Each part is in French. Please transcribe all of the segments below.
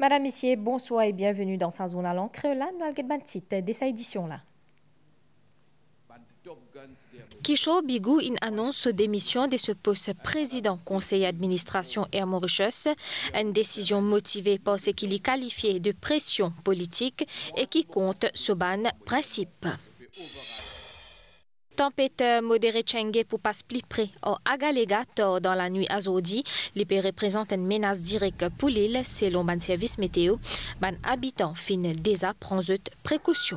Madame, Messieurs, bonsoir et bienvenue dans sa zone à l'encre. Là, nous allons faire de cette édition-là. Kishore Bigou annonce sa démission de ce poste président conseil d'administration Air Mauritius, une décision motivée par ce qu'il y qualifié de pression politique et qui compte sur ban principe. Tempête modérée Tchengue pour passer plus près au Agalega dans la nuit à Zodi, l'IP représente une menace directe pour l'île selon le service météo. Les habitants fin déjà prendre précaution.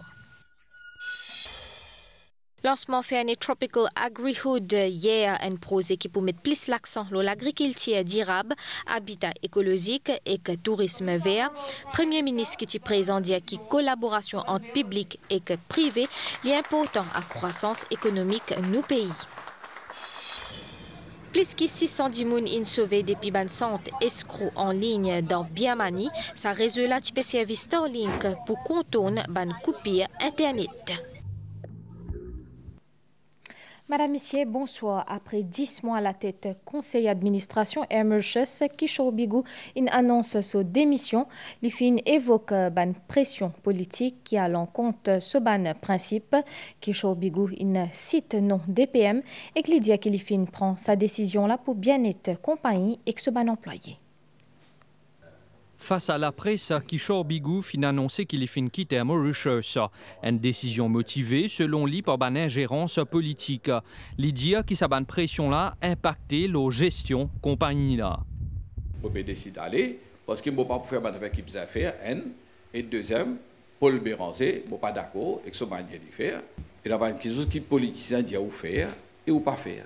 Lancement fait un tropical agri-hood hier, un projet qui peut mettre plus l'accent sur l'agriculture durable, habitat écologique et tourisme vert. Premier ministre qui est présent dit que collaboration entre public et privé est important à croissance économique de nos pays. Plus que 610 personnes sauvées depuis ban centre escroc en ligne dans Biamani, ça résulte du service Starlink pour contourner ban coupure Internet. Madame, Messieurs, bonsoir. Après 10 mois à la tête conseil d'administration Air Mauritius, Kishore Bigou annonce sa démission. L'IFIN évoque une pression politique qui a l'encontre ce ban principe. Kishore Bigou cite non DPM et qu'il dit que l'IFIN prend sa décision là pour bien-être compagnie et que ce ban employé. Face à la presse, Kishore Bigou a annoncé qu'il est quitter Mauritius. Une décision motivée, selon lui, par une ingérence politique. L'idée qui sa pression-là impacté la gestion compagnie là. Je peux décider d'aller parce qu'il ne peut pas faire une équipe d'affaires. Et deuxième, Paul Béranger, je ne suis pas d'accord avec ce manière de faire. Et là, il y a quelque chose qui politicien dit où faire et où pas faire.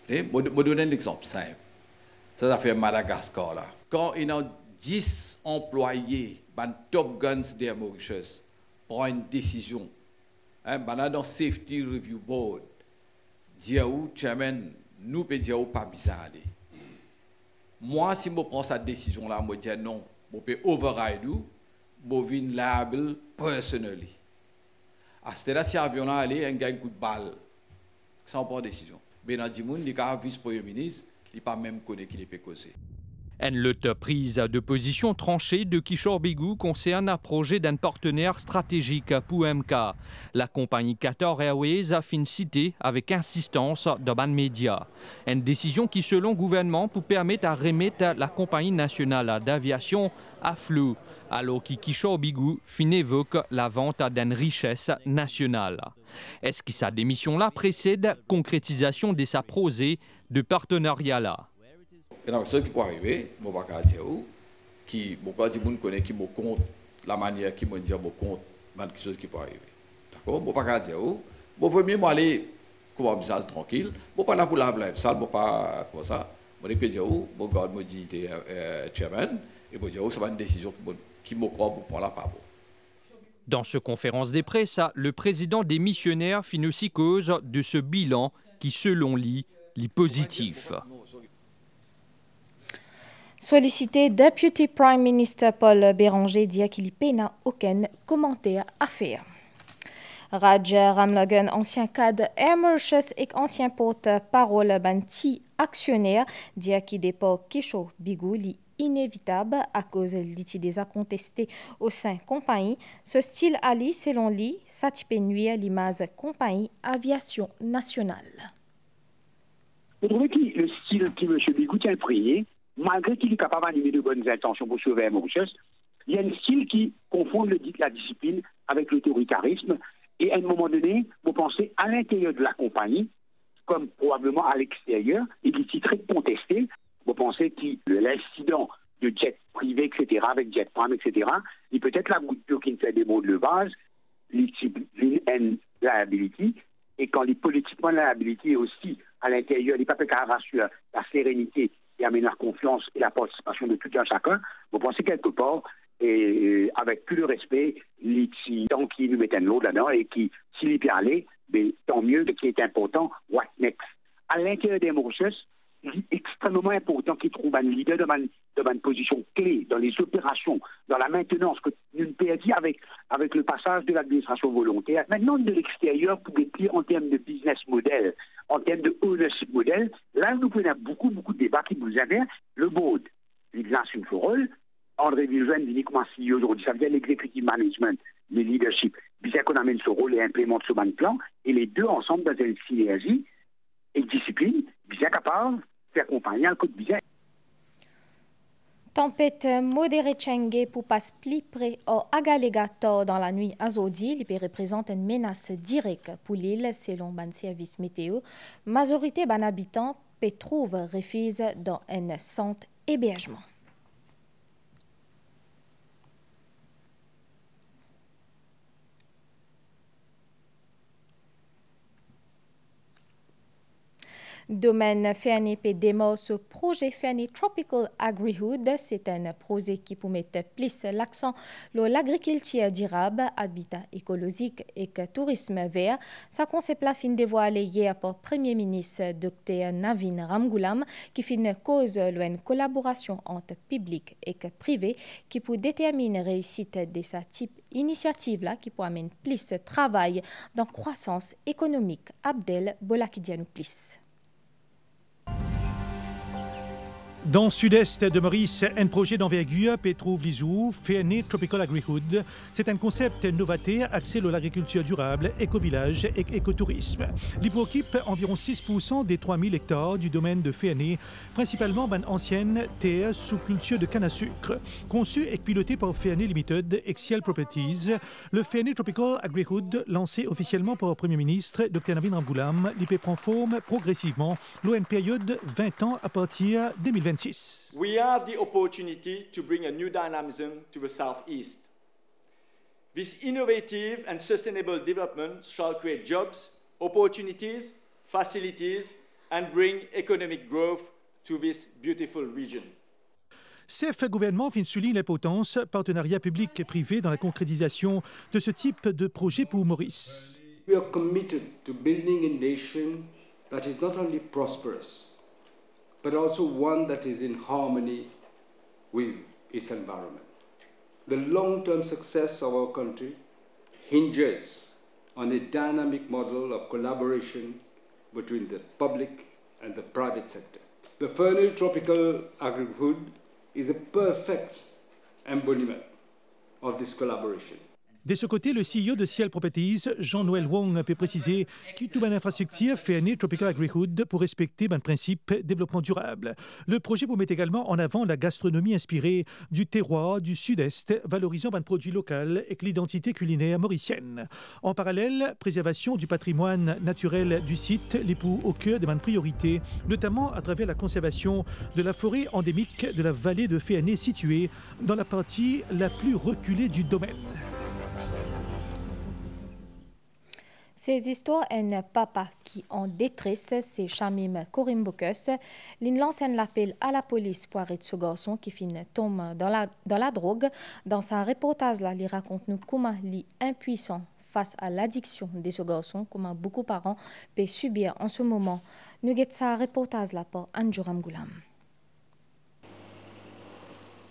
Je vais donner un exemple simple. Ça fait Madagascar là. Quand il y a 10 employés, ban Top Guns d'Air Mauritius, prend une décision. Dans Safety Review Board, dire où, chairman, nous peut dire où pas bizarre aller. Moi, si je prends cette décision-là, je dis non, je peux override ou, je vais liable personnally. À ce là si l'avion allé, on gagne un coup de balle. Sans prendre décision. Mais dans le monde, il y a un vice-premier ministre, il n'est pas même connu qu'il peut causer. Une lutte prise de position tranchée de Kishore Bigou concerne un projet d'un partenaire stratégique pour MK. La compagnie Qatar Airways a fait citer avec insistance dans ban média. Une décision qui, selon le gouvernement, peut permettre à remettre la compagnie nationale d'aviation à flou, alors que Kishore Bigou évoque la vente d'une richesse nationale. Est-ce que sa démission-là précède concrétisation de sa projet de partenariat-là? Et donc, ce qui peut arriver, je ne vais pas dire où, qui, beaucoup de gens connaissent qui me compte la manière qui me dit me compte quelque chose qui peut arriver. D'accord? Je ne vais pas dire où. Je veux mieux aller comme ça tranquille. Je ne vais pas là pour la salle, je ne vais pas comme ça. Je peux dire où, je garde me dit chairman, et je dire où c'est une décision qui me croit pour prendre la part. Dans cette conférence de presse, le président des missionnaires fit aussi cause de ce bilan qui, selon lui, est positif. Sollicité, Deputy Prime Minister Paul Béranger dit qu'il n'a aucun commentaire à faire. Raj Ramlogan, ancien cadre Air Mauritius et ancien porte-parole banti actionnaire, dit qu'il dépôt Kishore Bigou est inévitable à cause de des contestés au sein de la compagnie. Ce style ali, selon lui, ça peut nuire l'image compagnie aviation nationale. Vous trouvez que le style que M. Bigou a imprégné, malgré qu'il est capable d'animer de bonnes intentions pour sauver Mauritius, il y a un style qui confond la discipline avec l'autoritarisme. Et à un moment donné, vous pensez à l'intérieur de la compagnie, comme probablement à l'extérieur, et qui est très contesté. Vous pensez que l'incident de jet privé, etc., avec jet prime, etc., il peut être la goutte d'eau qui fait des mots de levage, discipline and liability, et quand les politiquement liability aussi à l'intérieur, il n'est pas qu'à rassurer la sérénité et amener la confiance et la participation de tout un chacun, vous pensez quelque part, et avec plus de respect, tant qu'il nous mettent un lot là-dedans et qui, s'il y peut aller, mais tant mieux, ce qui est important, what next? À l'intérieur des Mauritius, il est extrêmement important qu'ils trouvent un leader de une position clé dans les opérations, dans la maintenance, que nous perdons avec le passage de l'administration volontaire. Maintenant, de l'extérieur, pour décrire en termes de business model, en termes de ownership model, là, nous prenons beaucoup de débats qui nous amènent. Le board, il lance une rôle. André Villejeune dit comment CEO aujourd'hui, ça veut dire l'executive management, le leadership. Bien qu'on amène ce rôle et implémente ce plan, et les deux ensemble dans une synergie et discipline, bien capable de faire accompagner un code bien. Tempête modérée Tchengue pour passer plus près au Agalegator dans la nuit à Zodi, qui représente une menace directe pour l'île selon le service météo. Majorité des habitants peut trouver refuge dans un centre hébergement. Domaine Fernie peut démarrer ce projet Fernie Tropical Agri-Hood. C'est un projet qui peut mettre plus l'accent sur l'agriculture durable, habitat écologique et tourisme vert. Ce concept-là fin dévoilé hier par le Premier ministre Dr Navin Ramgoolam qui fait une cause une collaboration entre public et privé qui peut déterminer la réussite de ce type d'initiative-là qui peut amener plus de travail dans la croissance économique. Abdel Bolakidianou plus. Dans le sud-est de Maurice, un projet d'envergure trouve les jours, Fernie Tropical Agri-Hood. C'est un concept novateur axé sur l'agriculture durable, éco-village et écotourisme. Il occupe environ 6% des 3000 hectares du domaine de Fernie, principalement une ancienne terre sous culture de canne à sucre. Conçu et piloté par Fernie Limited et Ciel Properties, le Fernie Tropical Agri-Hood, lancé officiellement par le Premier ministre Dr Navin Ramgoolam, l'IP prend forme progressivement lors une période de 20 ans à partir de 2026. We have the opportunity to bring a new dynamism to the southeast. This innovative and sustainable development shall create jobs, opportunities, facilities, and bring economic growth to this beautiful region. CF gouvernement souligne l'importance partenariat public et privé dans la concrétisation de ce type de projet pour Maurice. We are committed to building a nation that is not only prosperous, but also one that is in harmony with its environment. The long-term success of our country hinges on a dynamic model of collaboration between the public and the private sector. The Fernie Tropical Agri-Hood is a perfect embodiment of this collaboration. De ce côté, le CEO de Ciel Properties, Jean-Noël Wong, peut préciser que toute une infrastructure Fernie Tropical Agri-Hood pour respecter un principe développement durable. Le projet vous met également en avant la gastronomie inspirée du terroir du sud-est, valorisant un produit local et l'identité culinaire mauricienne. En parallèle, préservation du patrimoine naturel du site, l'époux au cœur de priorités, notamment à travers la conservation de la forêt endémique de la vallée de Fernie située dans la partie la plus reculée du domaine. Ces histoires un papa qui en détresse, c'est Shamim Korimbokus. Il lance un appel à la police pour arrêter ce garçon qui tombe dans la drogue. Dans sa reportage, là, il raconte nous comment il est impuissant face à l'addiction de ce garçon, comment beaucoup de parents peuvent subir en ce moment. Nous avons sa reportage là pour Anjou Ramgoolam.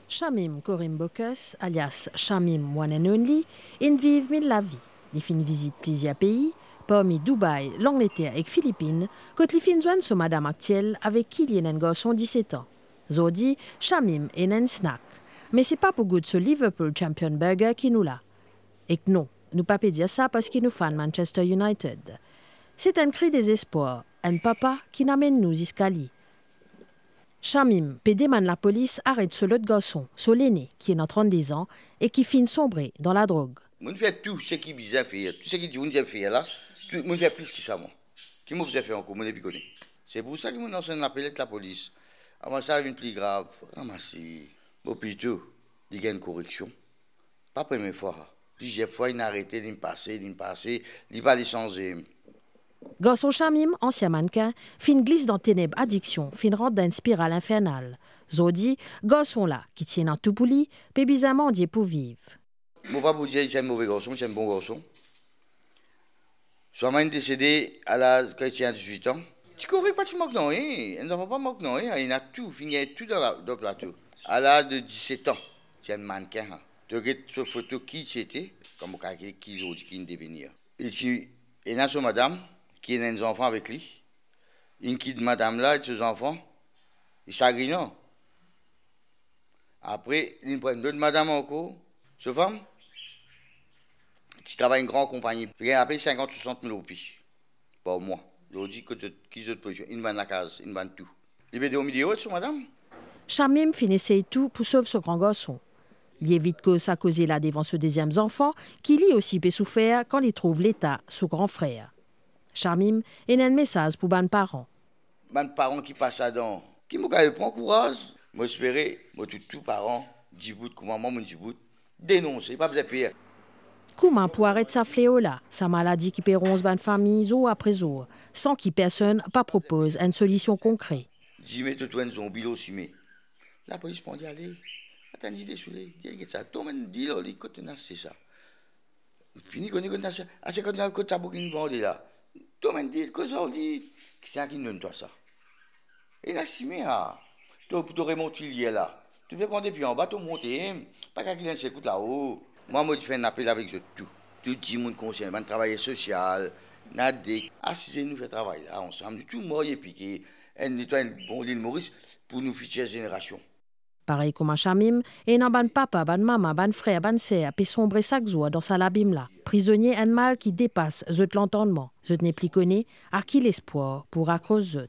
Shamim Korimbokus, alias Shamim One and Only, vive mille la vie. Il fait une visite plusieurs pays, parmi Dubaï, l'Angleterre et les Philippines, quand il fait une joindre sur madame actuelle avec qui il y a un garçon de 17 ans. Zodi, Shamim est un snack. Mais c'est pas pour goût de ce Liverpool Champion Burger qui nous l'a. Et que non, nous pas dire ça parce qu'il nous fan Manchester United. C'est un cri désespoir, un papa qui n'amène nous jusqu'à lui. Shamim demande la police arrête ce l'autre garçon, ce l'aîné, qui est dans 32 ans et qui finit sombré dans la drogue. On fait tout ce qui est bizarre faire, tout ce qui dit on dit faire là, on fait plus que ça moi. Qui m'a besoin faire encore, on est piconné. C'est pour ça que mon ancien appelé la police. Avant ça, une plus grave, ramasser. Bon plutôt, il y a une correction. Pas première fois. Plusieurs fois, il a arrêté, il me passait, il va les changer. Garçon Shamim, ancien mannequin, fin glisse dans ténèbres addiction, fin rentre dans une spirale infernale. Zodi, garçon là, qui tient en tout pour lui, peut bizarrement dire pour vivre. Je ne vais pas vous dire que c'est un mauvais garçon, c'est un bon garçon. Soit même décédé à l'âge quand il a 18 ans. Tu corriges pas, tu manques non, il ne va pas manquer non, il a tout, fini tout dans le plateau. À l'âge de 17 ans, c'est un mannequin. Tu regardes cette photo qui c'était, comme qui est devenir. Il y a une madame qui a des enfants avec lui. Il quitte madame là et ses enfants. Il s'agrit non. Après, il prend d'autres madame encore, ce femme, qui travaille une grande compagnie. Il a payé 50-60 000 roupies par mois. Je dis que qui autre position, il vend la case, il vend tout. Il veut au milieu de madame. Chamim finissait tout pour sauver ce grand garçon. Il évite que ça cause là devant ce deuxième enfant, qui lui aussi peut souffrir quand il trouve l'état sous grand frère. Chamim a un message pour les parents. Les parents qui passent dedans, qui me prennent courage, moi j'espère, moi tous parents, Djibouti, comment moi Djibouti, dénoncer, pas besoin de payer. Comment pour arrêter sa fléau là, sa maladie qui péronce les familles jour après jour, sans que personne pas propose une solution concrète. Dis-moi tout un zombie aussi, mais la police peut dire allez. Attendez, désolé, dis ça, tout le monde dit là, les côtés c'est ça. Fini qu'on est ça, à ce qu'on a le côté bouquin vendé là. Tout le monde dit que ça, dit, qui c'est qui nous donne toi ça. Et là, si mais ah, toi pour te remonter hier là, tu peux prendre depuis en bas, tu montes, pas qu'à qu'il s'écoute là-haut. Moi, je fais un appel avec tout. Tout le monde concerne, le travail social, nadé, assisez nous faire travail là, ensemble, tout le monde est piqué, et nettoyer le bon l'île Maurice pour nos futures générations. Pareil comme à Chamim, et dans ban papa, ban maman, ban frère, ban sœur, puis sombre chaque jour dans sa labime là. Prisonnier un mal qui dépasse l'entendement. Je n'ai plus connu à qui l'espoir pour accrocher.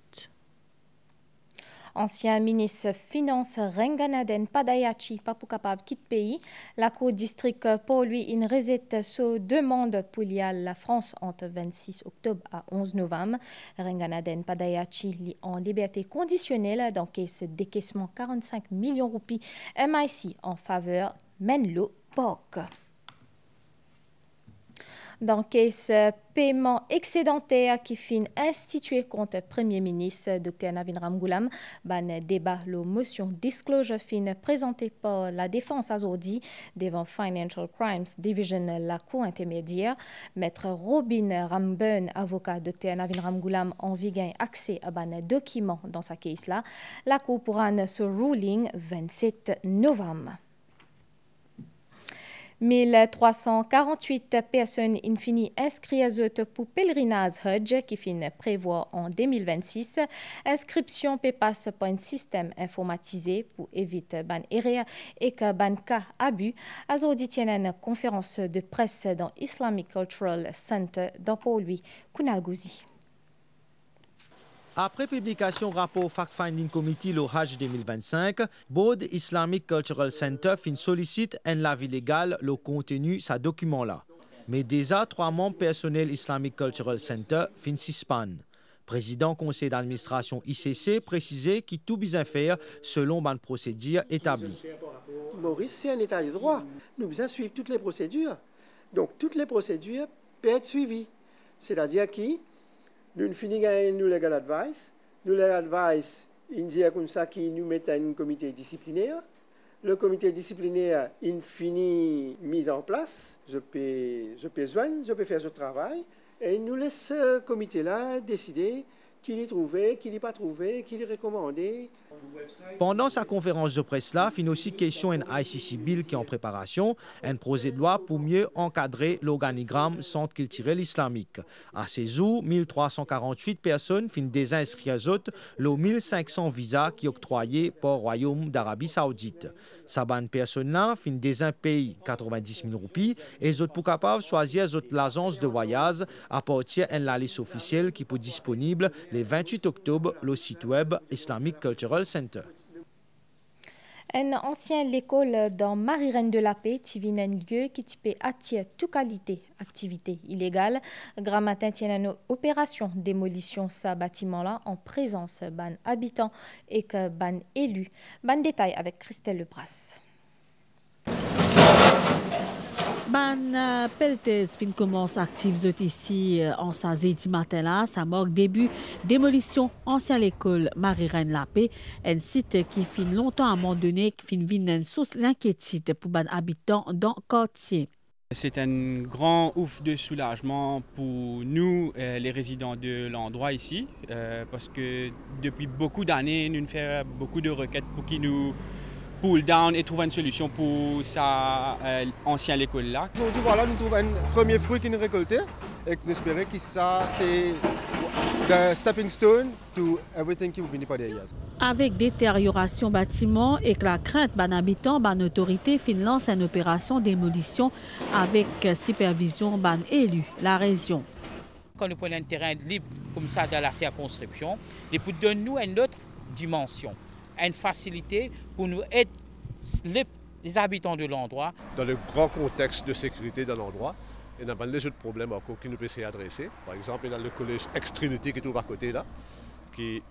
Ancien ministre Finance Renganaden Padayachi, pas pour capable quitter pays. La Cour district pour lui une recette sur demande pour la France entre 26 octobre à 11 novembre. Renganaden Padayachi lit en liberté conditionnelle dans caisse décaissement 45 millions de roupies MIC en faveur Menlo Park. Dans caisse paiement excédentaire qui fin institué contre Premier ministre Dr Navin Ramgoolam, ban débat la motion disclosure fin présentée par la défense aujourd'hui devant Financial Crimes Division la Cour intermédiaire. Maître Robin Ramburn, avocat Dr Navin Ramgoolam, en gain accès à ban document dans sa case là. La Cour pourra ce ruling 27 novembre. 1348 personnes infinies inscrites pour pèlerinage Hajj qui finit prévoir en 2026. Inscription peut passer par un système informatisé pour éviter ban erreur et que ban cas abus. Aujourd'hui tient une conférence de presse dans Islamic Cultural Center dans Pau-Louis, Kunal Gouzi. Après publication rapport Fact-Finding Committee le Hajj 2025, Board Islamic Cultural Center fin sollicite un l'avis légal le contenu sa document-là. Mais déjà, 3 membres personnels Islamic Cultural Center fin suspendent. Président conseil d'administration ICC précisait qu'il tout bien faire selon une procédure établie. Maurice, c'est un état de droit. Nous devons suivre toutes les procédures. Donc, toutes les procédures peuvent être suivies. C'est-à-dire que nous finissons nous legal advice. Nous legal advice, il dit comme ça qu'il nous met un comité disciplinaire. Le comité disciplinaire, il finit mise en place. Je peux joindre, je peux faire ce travail. Et il nous laisse ce comité-là décider qui l'y trouvé, qui l'y pas trouvé, qui l'y recommandé. Pendant sa conférence de presse-là, fin aussi question un ICC Bill qui est en préparation, un projet de loi pour mieux encadrer l'organigramme centre culturel islamique. À ces jours, 1348 personnes fin désinscrites aux autres, le 1500 visas qui octroyés par le Royaume d'Arabie Saoudite. Saban personnes-là fin désin pays 90 000 roupies et les autres pour capables choisir l'agence de voyage à partir d'une liste officielle qui peut disponible le 28 octobre le site web Islamic Cultural Center. Un ancien l'école dans Marie-Reine de la Paix, qui vient un lieu qui peut attirer toute qualité activité illégale. Gramatin tient une opération démolition ce bâtiment-là en présence ban habitants et que ban élus. Ban détail avec Christelle Lebras. Ban pelletez fin commence active ici en sa jeudi matin là, ça marque début démolition ancien l'école Marie-Reine la Paix, un site qui fin longtemps abandonné, qui fin vient une source d'inquiétude pour ban habitants dans le quartier. C'est un grand ouf de soulagement pour nous, les résidents de l'endroit ici, parce que depuis beaucoup d'années, nous faisons beaucoup de requêtes pour qu'ils nous pull down et trouver une solution pour sa ancienne école là. Aujourd'hui, voilà, nous trouvons un premier fruit qui nous récolté et nous espérons que ça, c'est the stepping stone to everything qui vous venir par derrière. Avec détérioration bâtiment et que la crainte ban habitant, ban autorité lance une opération démolition avec supervision ban élu la région. Quand nous prenons un terrain libre comme ça dans la circonscription, et pour donner nous une autre dimension, une facilité pour nous aider les habitants de l'endroit. Dans le grand contexte de sécurité de l'endroit, il y a des autres problèmes encore qui nous peuvent s'adresser. Par exemple, il y a le collège Ex-Trinity qui est à côté là, qui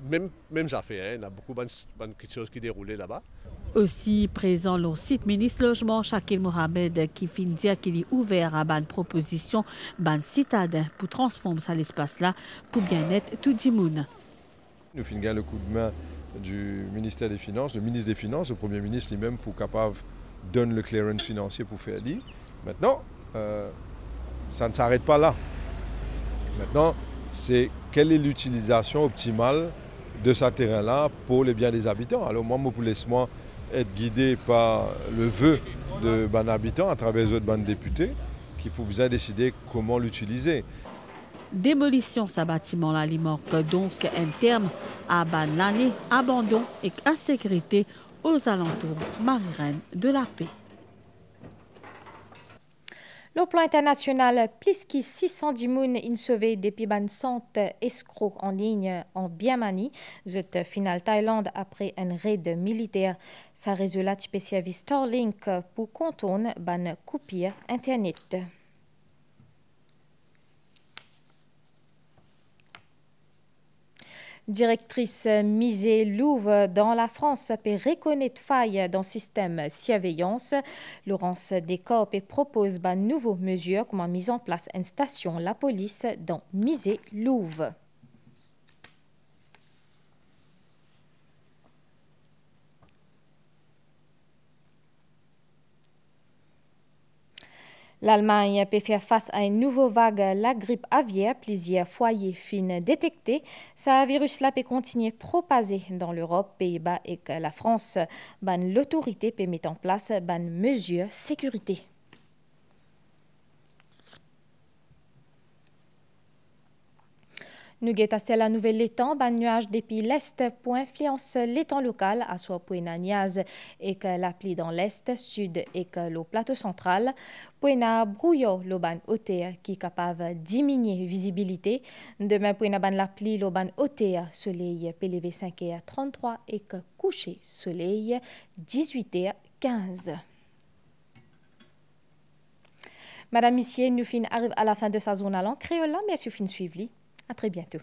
même affaire, il y a beaucoup de choses qui déroulaient là-bas. Aussi présent le site ministre logement Shakil Mohamed qui finit dire qu'il est ouvert à une proposition ban citadin pour transformer ça l'espace là pour bien-être tout le monde. Nous finissons le coup de main du ministère des Finances, le ministre des Finances, le Premier ministre lui-même pour capable donner le clearance financier pour faire lire. Maintenant, ça ne s'arrête pas là. Maintenant, c'est quelle est l'utilisation optimale de ce terrain-là pour les biens des habitants. Alors moi, pour laisse-moi être guidé par le vœu de ban habitants à travers les autres bandes députés qui pourront bien décider comment l'utiliser. Démolition ce bâtiment-là, il manque donc un terme à l'année, abandon et insécurité aux alentours Marie-Reine de la Paix. Le plan international, plus que 610 personnes in sauvé depuis ban centre escroc en ligne en Birmanie, cette finale Thaïlande après un raid militaire. Ça résultat type service Starlink pour contourner ban coupure internet. Directrice Misé Louvre dans la France peut reconnaître faille dans le système surveillance. Laurence Descorps propose une nouvelle mesure comme mise en place une station la police dans Misé Louvre. L'Allemagne peut faire face à une nouvelle vague, la grippe aviaire, plusieurs foyers fins détectés. Ce virus-là peut continuer à propager dans l'Europe, Pays-Bas et la France. L'autorité peut mettre en place une mesure de sécurité. Nous guettons la nouvelle l'étang, ban nuage depuis l'est pour influence l'étang local à soit pour niaz et que la pluie dans l'est, sud et que le plateau central. Pour brouillon le ban hauteur qui est capable de diminuer visibilité. Demain pour ban la pluie le ban hauteur soleil PLV 5h33 et que coucher soleil 18h15. Madame, Monsieur, nous fin arrive à la fin de sa zone à l'an créole. Merci fin suivre. À très bientôt.